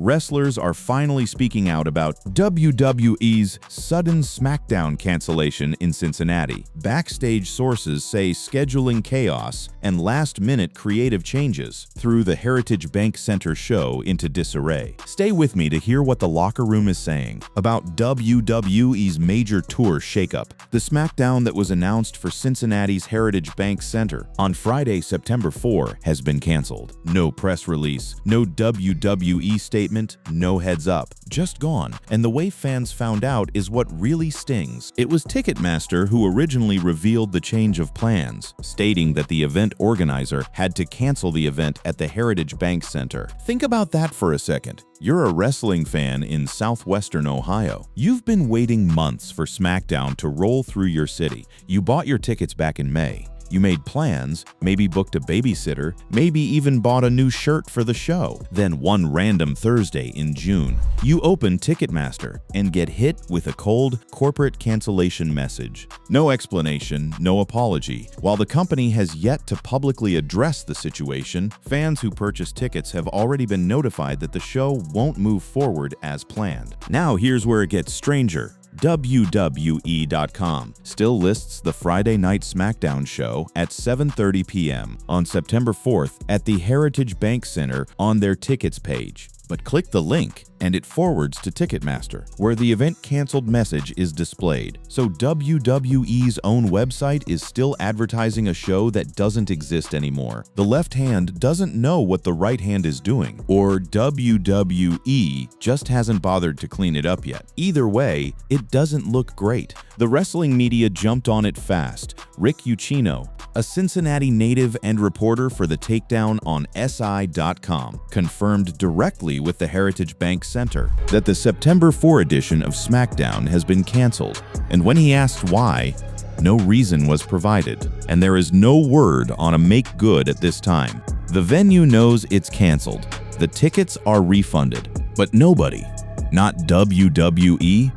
wrestlers are finally speaking out about WWE's sudden SmackDown cancellation in Cincinnati. Backstage sources say scheduling chaos and last-minute creative changes threw the Heritage Bank Center show into disarray. Stay with me to hear what the locker room is saying about WWE's major tour shakeup. The SmackDown that was announced for Cincinnati's Heritage Bank Center on Friday, September 4, has been canceled. No press release, no WWE statement, no heads up, just gone. And the way fans found out is what really stings. It was Ticketmaster who originally revealed the change of plans, stating that the event organizer had to cancel the event at the Heritage Bank Center. Think about that for a second. You're a wrestling fan in southwestern Ohio. You've been waiting months for SmackDown to roll through your city. You bought your tickets back in May. You made plans, maybe booked a babysitter, maybe even bought a new shirt for the show. Then one random Thursday in June, you open Ticketmaster and get hit with a cold corporate cancellation message. No explanation, no apology. While the company has yet to publicly address the situation, fans who purchased tickets have already been notified that the show won't move forward as planned. Now here's where it gets stranger. WWE.com still lists the Friday Night SmackDown show at 7:30 p.m. on September 4th at the Heritage Bank Center on their tickets page. But click the link and it forwards to Ticketmaster, where the event canceled message is displayed. So WWE's own website is still advertising a show that doesn't exist anymore. The left hand doesn't know what the right hand is doing, or WWE just hasn't bothered to clean it up yet. Either way, it doesn't look great. The wrestling media jumped on it fast. Rick Ucchino, a Cincinnati native and reporter for The Takedown on SI.com, confirmed directly with the Heritage Bank Center that the September 4 edition of SmackDown has been canceled. And when he asked why, no reason was provided, and there is no word on a make good at this time. The venue knows it's canceled. The tickets are refunded, but nobody, not WWE,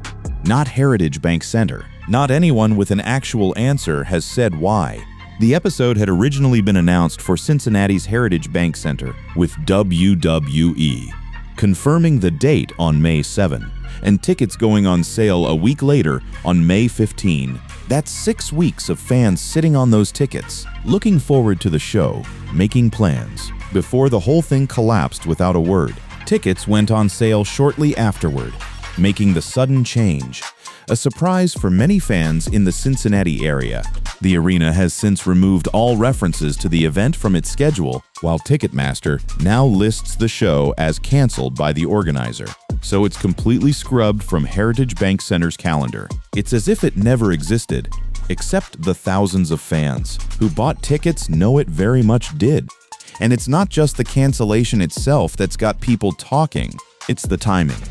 not Heritage Bank Center, not anyone with an actual answer has said why. The episode had originally been announced for Cincinnati's Heritage Bank Center with WWE, confirming the date on May 7, and tickets going on sale a week later on May 15. That's 6 weeks of fans sitting on those tickets, looking forward to the show, making plans, before the whole thing collapsed without a word. Tickets went on sale shortly afterward, making the sudden change a surprise for many fans in the Cincinnati area. The arena has since removed all references to the event from its schedule, while Ticketmaster now lists the show as canceled by the organizer. So it's completely scrubbed from Heritage Bank Center's calendar. It's as if it never existed, except the thousands of fans who bought tickets know it very much did. And it's not just the cancellation itself that's got people talking, it's the timing.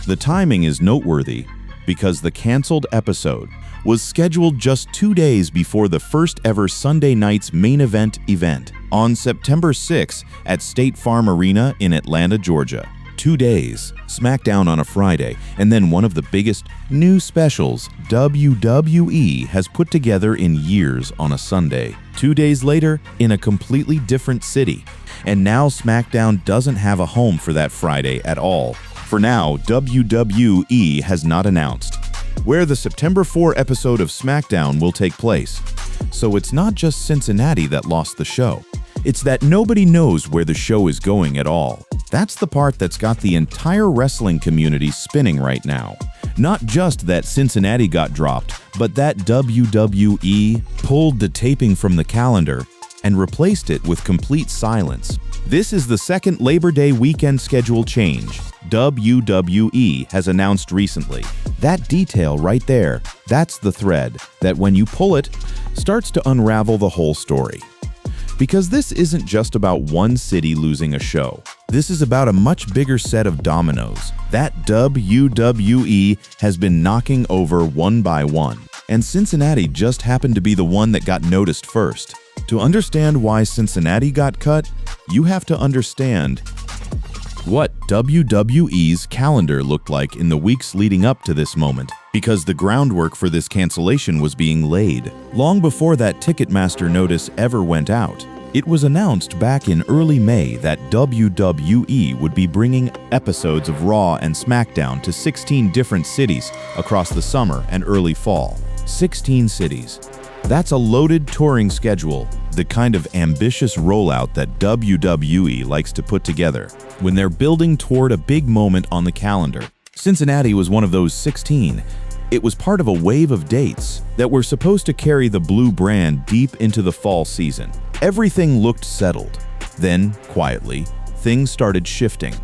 The timing is noteworthy because the canceled episode was scheduled just 2 days before the first ever Sunday night's main event on September 6 at State Farm Arena in Atlanta, Georgia. 2 days, SmackDown on a Friday, and then one of the biggest new specials WWE has put together in years on a Sunday. 2 days later, in a completely different city. And now SmackDown doesn't have a home for that Friday at all. For now, WWE has not announced where the September 4 episode of SmackDown will take place. So it's not just Cincinnati that lost the show. It's that nobody knows where the show is going at all. That's the part that's got the entire wrestling community spinning right now. Not just that Cincinnati got dropped, but that WWE pulled the taping from the calendar and replaced it with complete silence. This is the second Labor Day weekend schedule change WWE has announced recently. That detail right there, that's the thread that when you pull it, starts to unravel the whole story. Because this isn't just about one city losing a show. This is about a much bigger set of dominoes that WWE has been knocking over one by one. And Cincinnati just happened to be the one that got noticed first. To understand why Cincinnati got cut, you have to understand what WWE's calendar looked like in the weeks leading up to this moment, because the groundwork for this cancellation was being laid long before that Ticketmaster notice ever went out. It was announced back in early May that WWE would be bringing episodes of Raw and SmackDown to 16 different cities across the summer and early fall. 16 cities. That's a loaded touring schedule, the kind of ambitious rollout that WWE likes to put together when they're building toward a big moment on the calendar. Cincinnati was one of those 16. It was part of a wave of dates that were supposed to carry the blue brand deep into the fall season. Everything looked settled. Then, quietly, things started shifting.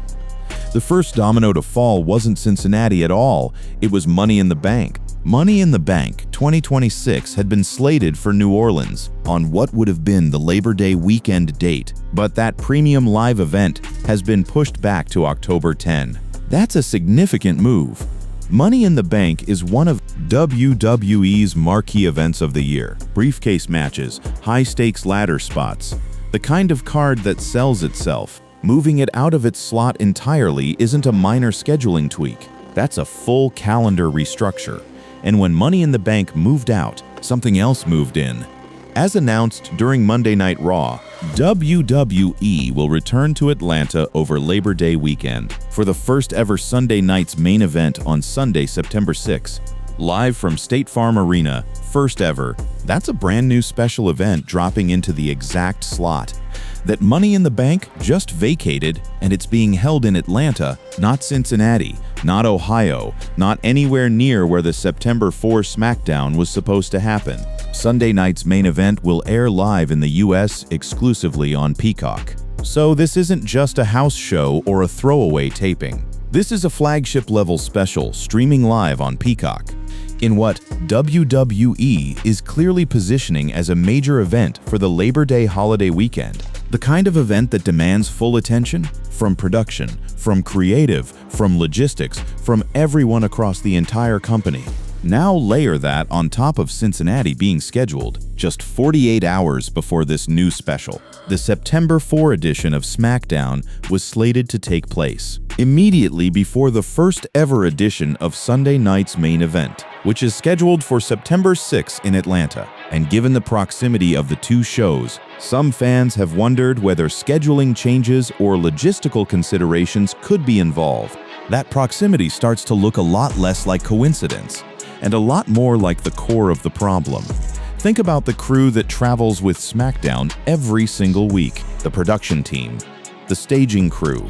The first domino to fall wasn't Cincinnati at all, it was Money in the Bank. Money in the Bank 2026 had been slated for New Orleans on what would have been the Labor Day weekend date, but that premium live event has been pushed back to October 10. That's a significant move. Money in the Bank is one of WWE's marquee events of the year. Briefcase matches, high-stakes ladder spots, the kind of card that sells itself. Moving it out of its slot entirely isn't a minor scheduling tweak. That's a full calendar restructure. And when Money in the Bank moved out, something else moved in. As announced during Monday Night Raw, WWE will return to Atlanta over Labor Day weekend for the first ever Sunday night's main event on Sunday, September 6. Live from State Farm Arena, first ever, that's a brand new special event dropping into the exact slot that Money in the Bank just vacated, and it's being held in Atlanta, not Cincinnati, not Ohio, not anywhere near where the September 4 SmackDown was supposed to happen. Sunday night's main event will air live in the US exclusively on Peacock. So this isn't just a house show or a throwaway taping. This is a flagship-level special streaming live on Peacock, in what WWE is clearly positioning as a major event for the Labor Day holiday weekend. The kind of event that demands full attention from production, from creative, from logistics, from everyone across the entire company. Now layer that on top of Cincinnati being scheduled just 48 hours before this new special. The September 4 edition of SmackDown was slated to take place immediately before the first ever edition of Sunday night's main event, which is scheduled for September 6 in Atlanta. And given the proximity of the two shows, some fans have wondered whether scheduling changes or logistical considerations could be involved. That proximity starts to look a lot less like coincidence and a lot more like the core of the problem. Think about the crew that travels with SmackDown every single week: the production team, the staging crew,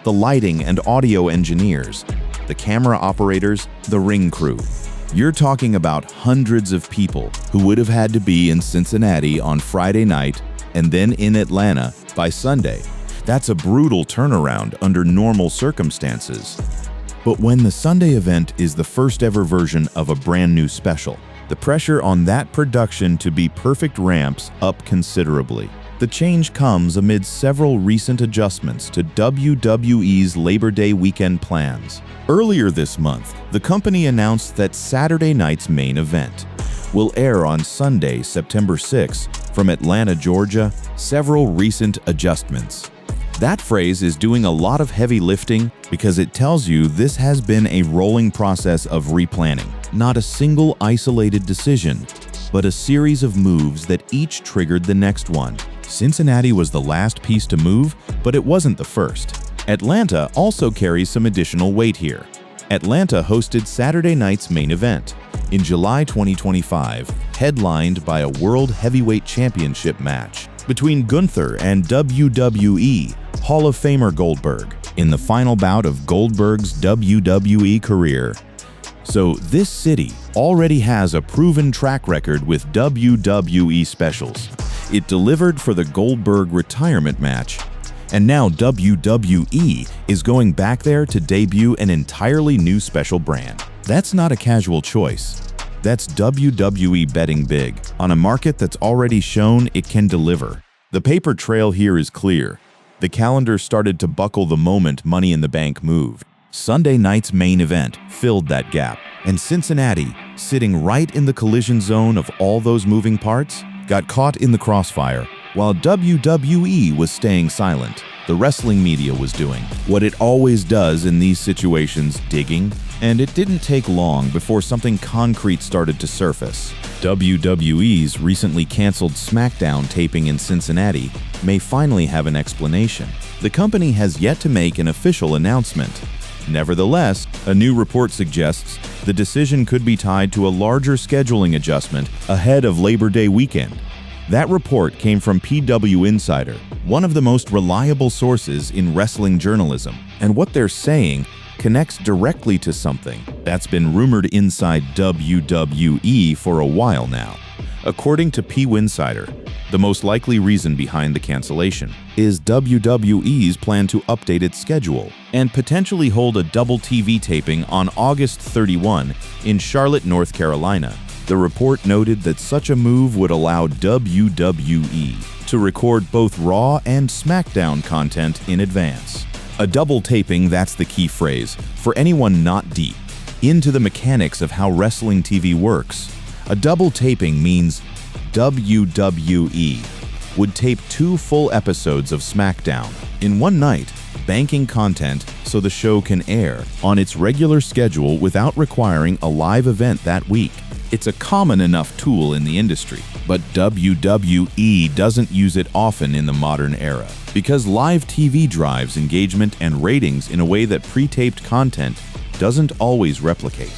the lighting and audio engineers, the camera operators, the ring crew. You're talking about hundreds of people who would have had to be in Cincinnati on Friday night and then in Atlanta by Sunday. That's a brutal turnaround under normal circumstances. But when the Sunday event is the first ever version of a brand new special, the pressure on that production to be perfect ramps up considerably. The change comes amid several recent adjustments to WWE's Labor Day weekend plans. Earlier this month, the company announced that Saturday night's main event will air on Sunday, September 6 from Atlanta, Georgia. Several recent adjustments. That phrase is doing a lot of heavy lifting because it tells you this has been a rolling process of replanning. Not a single isolated decision, but a series of moves that each triggered the next one. Cincinnati was the last piece to move, but it wasn't the first. Atlanta also carries some additional weight here. Atlanta hosted Saturday night's main event in July 2025, headlined by a World Heavyweight Championship match between Gunther and WWE Hall of Famer Goldberg in the final bout of Goldberg's WWE career. So this city already has a proven track record with WWE specials. It delivered for the Goldberg retirement match, and now WWE is going back there to debut an entirely new special brand. That's not a casual choice. That's WWE betting big on a market that's already shown it can deliver. The paper trail here is clear. The calendar started to buckle the moment Money in the Bank moved. Sunday night's main event filled that gap, and Cincinnati, sitting right in the collision zone of all those moving parts, got caught in the crossfire. While WWE was staying silent, the wrestling media was doing what it always does in these situations, digging, and it didn't take long before something concrete started to surface. WWE's recently canceled SmackDown taping in Cincinnati may finally have an explanation. The company has yet to make an official announcement. Nevertheless, a new report suggests the decision could be tied to a larger scheduling adjustment ahead of Labor Day weekend. That report came from PW Insider, one of the most reliable sources in wrestling journalism, and what they're saying connects directly to something that's been rumored inside WWE for a while now. According to PW Insider, the most likely reason behind the cancellation is WWE's plan to update its schedule and potentially hold a double TV taping on August 31 in Charlotte, North Carolina. The report noted that such a move would allow WWE to record both Raw and SmackDown content in advance. A double taping, that's the key phrase. For anyone not deep into the mechanics of how wrestling TV works, a double taping means WWE would tape 2 full episodes of SmackDown in one night, banking content so the show can air on its regular schedule without requiring a live event that week. It's a common enough tool in the industry, but WWE doesn't use it often in the modern era because live TV drives engagement and ratings in a way that pre-taped content doesn't always replicate.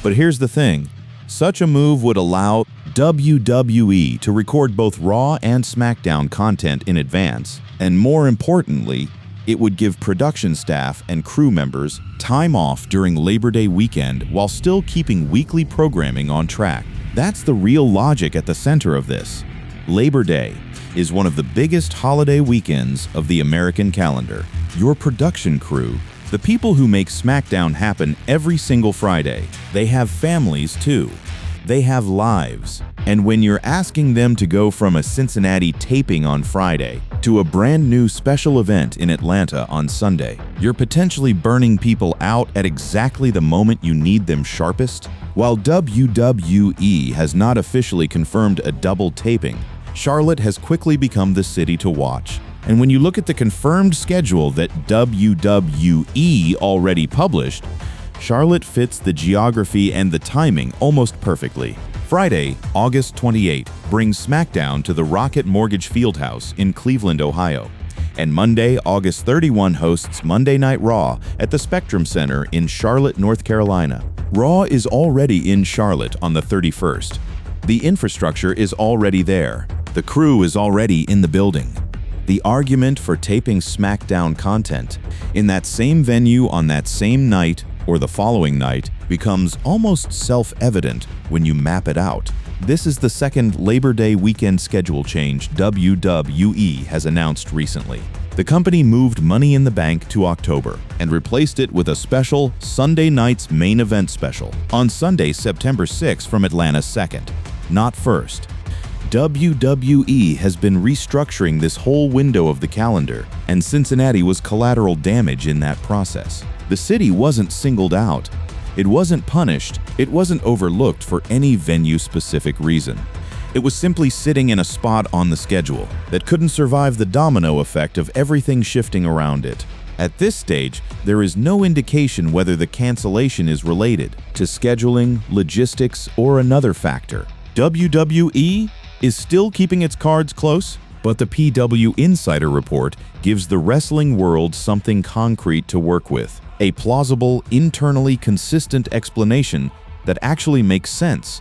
But here's the thing. Such a move would allow WWE to record both Raw and SmackDown content in advance, and more importantly, it would give production staff and crew members time off during Labor Day weekend while still keeping weekly programming on track. That's the real logic at the center of this. Labor Day is one of the biggest holiday weekends of the American calendar. Your production crew, the people who make SmackDown happen every single Friday, they have families too. They have lives. And when you're asking them to go from a Cincinnati taping on Friday to a brand new special event in Atlanta on Sunday, you're potentially burning people out at exactly the moment you need them sharpest. While WWE has not officially confirmed a double taping, Charlotte has quickly become the city to watch. And when you look at the confirmed schedule that WWE already published, Charlotte fits the geography and the timing almost perfectly. Friday, August 28, brings SmackDown to the Rocket Mortgage Fieldhouse in Cleveland, Ohio. And Monday, August 31 hosts Monday Night Raw at the Spectrum Center in Charlotte, North Carolina. Raw is already in Charlotte on the 31st. The infrastructure is already there. The crew is already in the building. The argument for taping SmackDown content in that same venue on that same night or the following night becomes almost self-evident when you map it out. This is the second Labor Day weekend schedule change WWE has announced recently. The company moved Money in the Bank to October and replaced it with a special Sunday night's main event special on Sunday, September 6 from Atlanta 2nd, not 1st. WWE has been restructuring this whole window of the calendar, and Cincinnati was collateral damage in that process. The city wasn't singled out. It wasn't punished. It wasn't overlooked for any venue-specific reason. It was simply sitting in a spot on the schedule that couldn't survive the domino effect of everything shifting around it. At this stage, there is no indication whether the cancellation is related to scheduling, logistics, or another factor. WWE is still keeping its cards close, but the PW Insider report gives the wrestling world something concrete to work with. A plausible, internally consistent explanation that actually makes sense.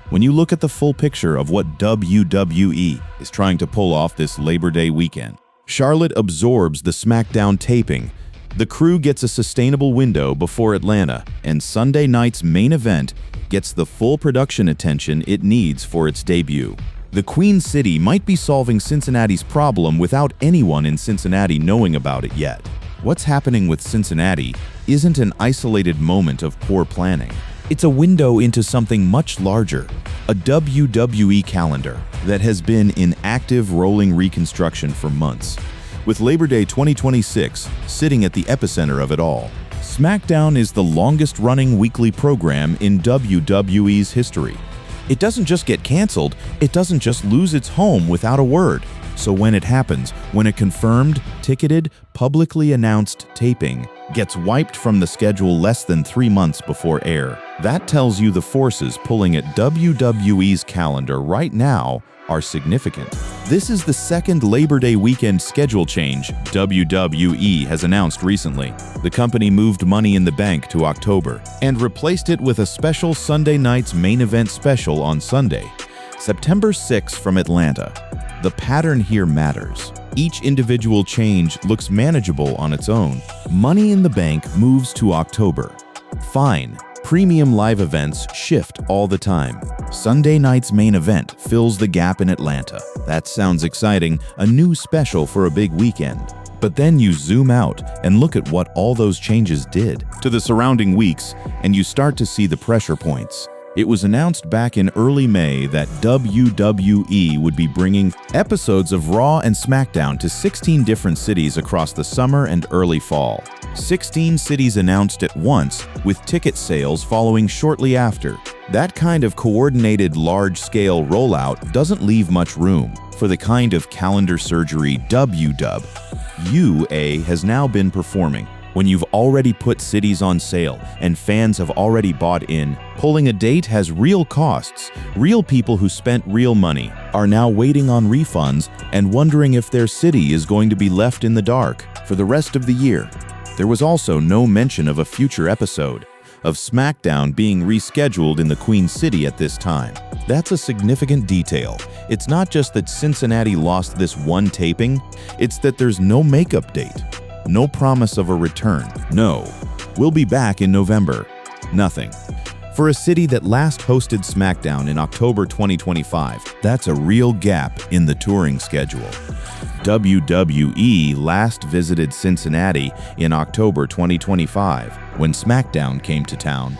When you look at the full picture of what WWE is trying to pull off this Labor Day weekend, Charlotte absorbs the SmackDown taping, the crew gets a sustainable window before Atlanta, and Sunday night's main event gets the full production attention it needs for its debut. The Queen City might be solving Cincinnati's problem without anyone in Cincinnati knowing about it yet. What's happening with Cincinnati isn't an isolated moment of poor planning. It's a window into something much larger, a WWE calendar that has been in active rolling reconstruction for months, with Labor Day 2026 sitting at the epicenter of it all. SmackDown is the longest-running weekly program in WWE's history. It doesn't just get canceled, it doesn't just lose its home without a word. So when it happens, when a confirmed, ticketed, publicly announced taping gets wiped from the schedule less than 3 months before air, that tells you the forces pulling at WWE's calendar right now are significant. This is the second Labor Day weekend schedule change WWE has announced recently. The company moved Money in the Bank to October and replaced it with a special Sunday night's main event special on Sunday, September 6 from Atlanta. The pattern here matters. Each individual change looks manageable on its own. Money in the Bank moves to October. Fine. Premium live events shift all the time. Sunday night's main event fills the gap in Atlanta. That sounds exciting, a new special for a big weekend. But then you zoom out and look at what all those changes did to the surrounding weeks, and you start to see the pressure points. It was announced back in early May that WWE would be bringing episodes of Raw and SmackDown to 16 different cities across the summer and early fall. 16 cities announced at once, with ticket sales following shortly after. That kind of coordinated large-scale rollout doesn't leave much room for the kind of calendar surgery WWE has now been performing. When you've already put cities on sale and fans have already bought in, pulling a date has real costs. Real people who spent real money are now waiting on refunds and wondering if their city is going to be left in the dark for the rest of the year. There was also no mention of a future episode of SmackDown being rescheduled in the Queen City at this time. That's a significant detail. It's not just that Cincinnati lost this one taping, it's that there's no makeup date. No promise of a return. No, we'll be back in November. Nothing. For a city that last hosted SmackDown in October 2025, that's a real gap in the touring schedule. WWE last visited Cincinnati in October 2025 when SmackDown came to town.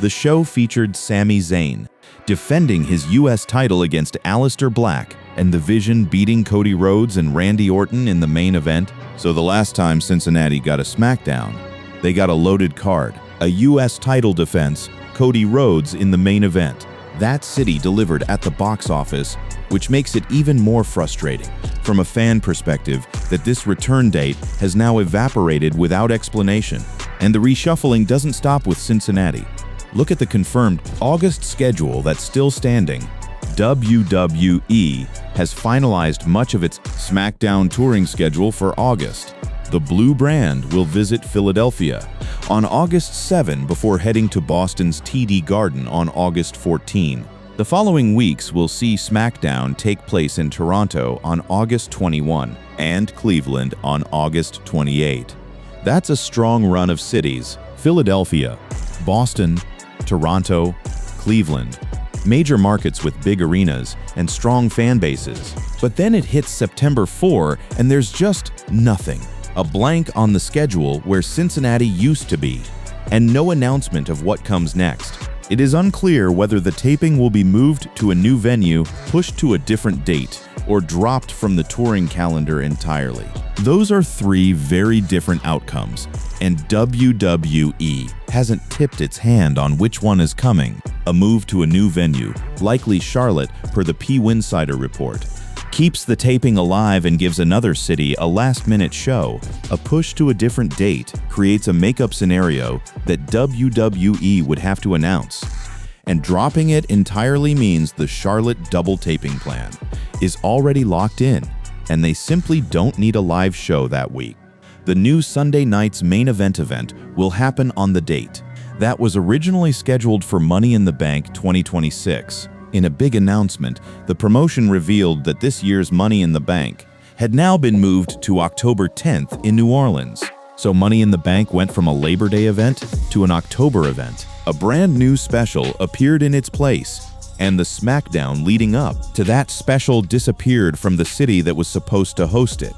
The show featured Sami Zayn defending his U.S. title against Aleister Black and The Vision beating Cody Rhodes and Randy Orton in the main event. So the last time Cincinnati got a SmackDown, they got a loaded card, a U.S. title defense, Cody Rhodes in the main event. That city delivered at the box office, which makes it even more frustrating from a fan perspective that this return date has now evaporated without explanation. And the reshuffling doesn't stop with Cincinnati. Look at the confirmed August schedule that's still standing. WWE has finalized much of its SmackDown touring schedule for August. The Blue Brand will visit Philadelphia on August 7 before heading to Boston's TD Garden on August 14. The following weeks will see SmackDown take place in Toronto on August 21 and Cleveland on August 28. That's a strong run of cities: Philadelphia, Boston, Toronto, Cleveland. Major markets with big arenas and strong fan bases. But then it hits September 4 and there's just nothing. A blank on the schedule where Cincinnati used to be, and no announcement of what comes next. It is unclear whether the taping will be moved to a new venue, pushed to a different date, or dropped from the touring calendar entirely. Those are three very different outcomes, and WWE hasn't tipped its hand on which one is coming. A move to a new venue, likely Charlotte per the P. Winsider report, keeps the taping alive and gives another city a last-minute show. A push to a different date creates a makeup scenario that WWE would have to announce. And dropping it entirely means the Charlotte double taping plan is already locked in, and they simply don't need a live show that week. The new Sunday night's main event will happen on the date that was originally scheduled for Money in the Bank 2026. In a big announcement, the promotion revealed that this year's Money in the Bank had now been moved to October 10th in New Orleans. So Money in the Bank went from a Labor Day event to an October event. A brand new special appeared in its place, and the SmackDown leading up to that special disappeared from the city that was supposed to host it.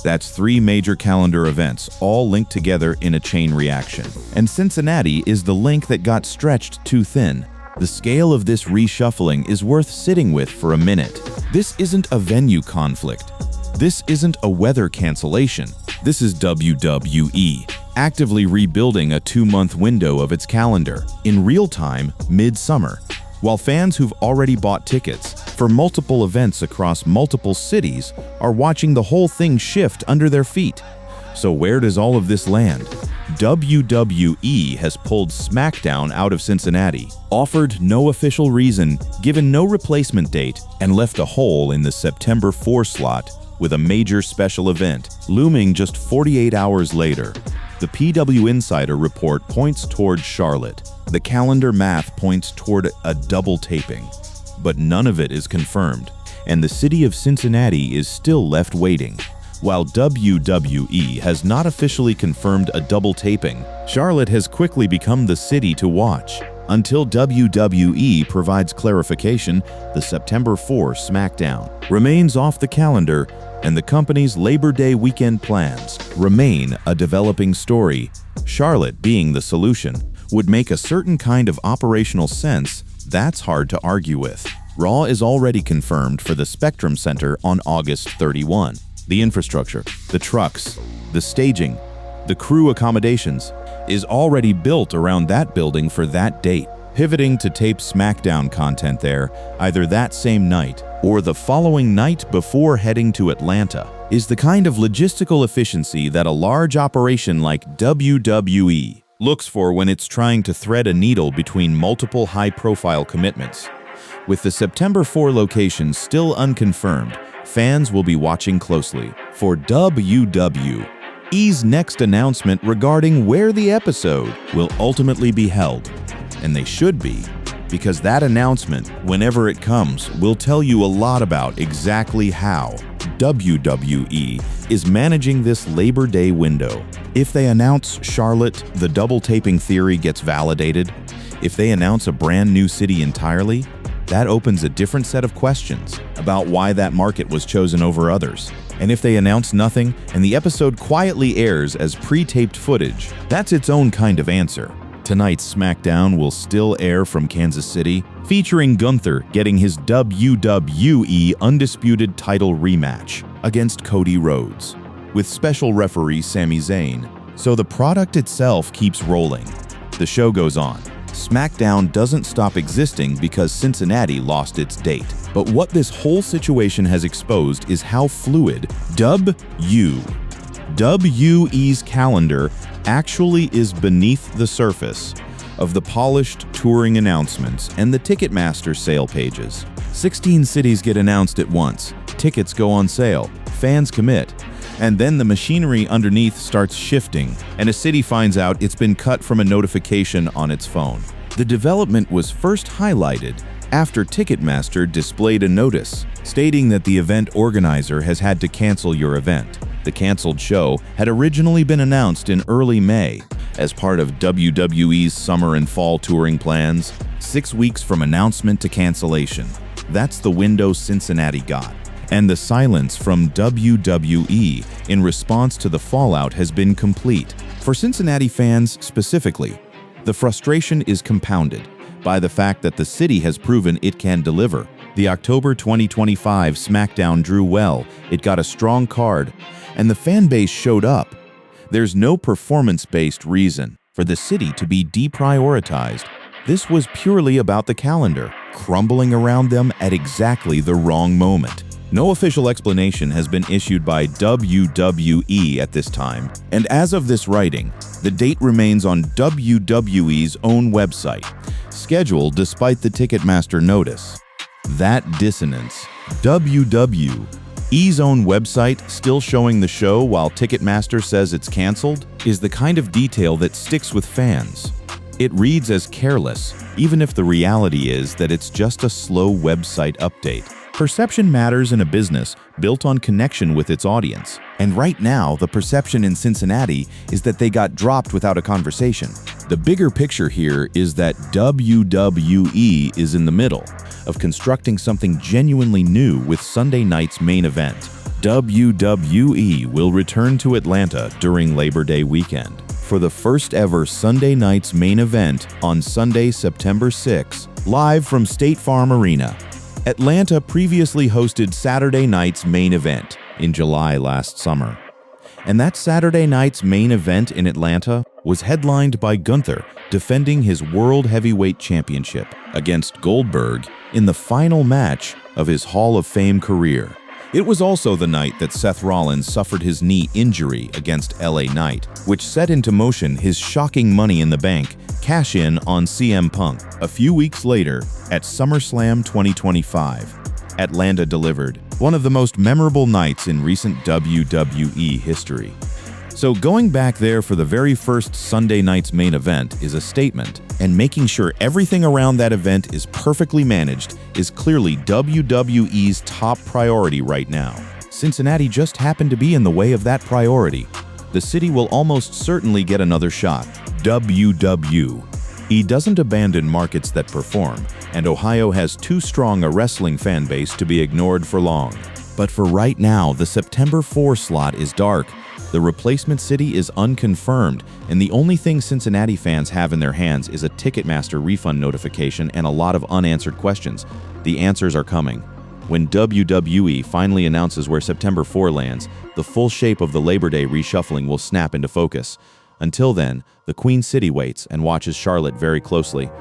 That's three major calendar events, all linked together in a chain reaction. And Cincinnati is the link that got stretched too thin. The scale of this reshuffling is worth sitting with for a minute. This isn't a venue conflict. This isn't a weather cancellation. This is WWE actively rebuilding a 2-month window of its calendar in real time mid-summer, while fans who've already bought tickets for multiple events across multiple cities are watching the whole thing shift under their feet. So where does all of this land? WWE has pulled SmackDown out of Cincinnati, offered no official reason, given no replacement date, and left a hole in the September 4 slot with a major special event looming just 48 hours later. The PW Insider report points toward Charlotte. The calendar math points toward a double taping, but none of it is confirmed, and the city of Cincinnati is still left waiting. While WWE has not officially confirmed a double taping, Charlotte has quickly become the city to watch. Until WWE provides clarification, the September 4 SmackDown remains off the calendar, and the company's Labor Day weekend plans remain a developing story. Charlotte being the solution would make a certain kind of operational sense that's hard to argue with. Raw is already confirmed for the Spectrum Center on August 31. The infrastructure, the trucks, the staging, the crew accommodations is already built around that building for that date. Pivoting to tape SmackDown content there either that same night or the following night before heading to Atlanta is the kind of logistical efficiency that a large operation like WWE looks for when it's trying to thread a needle between multiple high-profile commitments. With the September 4 location still unconfirmed, fans will be watching closely for WWE's next announcement regarding where the episode will ultimately be held. And they should be, because that announcement, whenever it comes, will tell you a lot about exactly how WWE is managing this Labor Day window. If they announce Charlotte, the double taping theory gets validated. If they announce a brand new city entirely, that opens a different set of questions about why that market was chosen over others. And if they announce nothing and the episode quietly airs as pre-taped footage, that's its own kind of answer. Tonight's SmackDown will still air from Kansas City, featuring Gunther getting his WWE Undisputed title rematch against Cody Rhodes, with special referee Sami Zayn. So the product itself keeps rolling. The show goes on. SmackDown doesn't stop existing because Cincinnati lost its date. But what this whole situation has exposed is how fluid WWE's calendar actually is beneath the surface of the polished touring announcements and the Ticketmaster sale pages. 16 cities get announced at once, tickets go on sale, fans commit, and then the machinery underneath starts shifting, and a city finds out it's been cut from a notification on its phone. The development was first highlighted after Ticketmaster displayed a notice stating that the event organizer has had to cancel your event. The canceled show had originally been announced in early May as part of WWE's summer and fall touring plans, 6 weeks from announcement to cancellation. That's the window Cincinnati got. And the silence from WWE in response to the fallout has been complete. For Cincinnati fans specifically, the frustration is compounded by the fact that the city has proven it can deliver. The October 2025 SmackDown drew well, it got a strong card, and the fan base showed up. There's no performance-based reason for the city to be deprioritized. This was purely about the calendar, crumbling around them at exactly the wrong moment. No official explanation has been issued by WWE at this time, and as of this writing, the date remains on WWE's own website, scheduled despite the Ticketmaster notice. That dissonance, WWE's own website still showing the show while Ticketmaster says it's canceled, is the kind of detail that sticks with fans. It reads as careless, even if the reality is that it's just a slow website update. Perception matters in a business built on connection with its audience. And right now, the perception in Cincinnati is that they got dropped without a conversation. The bigger picture here is that WWE is in the middle of constructing something genuinely new with Sunday night's main event. WWE will return to Atlanta during Labor Day weekend for the first ever Sunday night's main event on Sunday, September 6, live from State Farm Arena. Atlanta previously hosted Saturday night's main event in July last summer. And that Saturday night's main event in Atlanta was headlined by Gunther defending his World Heavyweight Championship against Goldberg in the final match of his Hall of Fame career. It was also the night that Seth Rollins suffered his knee injury against LA Knight, which set into motion his shocking Money in the Bank cash-in on CM Punk. A few weeks later, at SummerSlam 2025, Atlanta delivered one of the most memorable nights in recent WWE history. So going back there for the very first Sunday night's main event is a statement, and making sure everything around that event is perfectly managed is clearly WWE's top priority right now. Cincinnati just happened to be in the way of that priority. The city will almost certainly get another shot. WWE doesn't abandon markets that perform, and Ohio has too strong a wrestling fan base to be ignored for long. But for right now, the September 4 slot is dark. The replacement city is unconfirmed, and the only thing Cincinnati fans have in their hands is a Ticketmaster refund notification and a lot of unanswered questions. The answers are coming. When WWE finally announces where September 4 lands, the full shape of the Labor Day reshuffling will snap into focus. Until then, the Queen City waits and watches Charlotte very closely.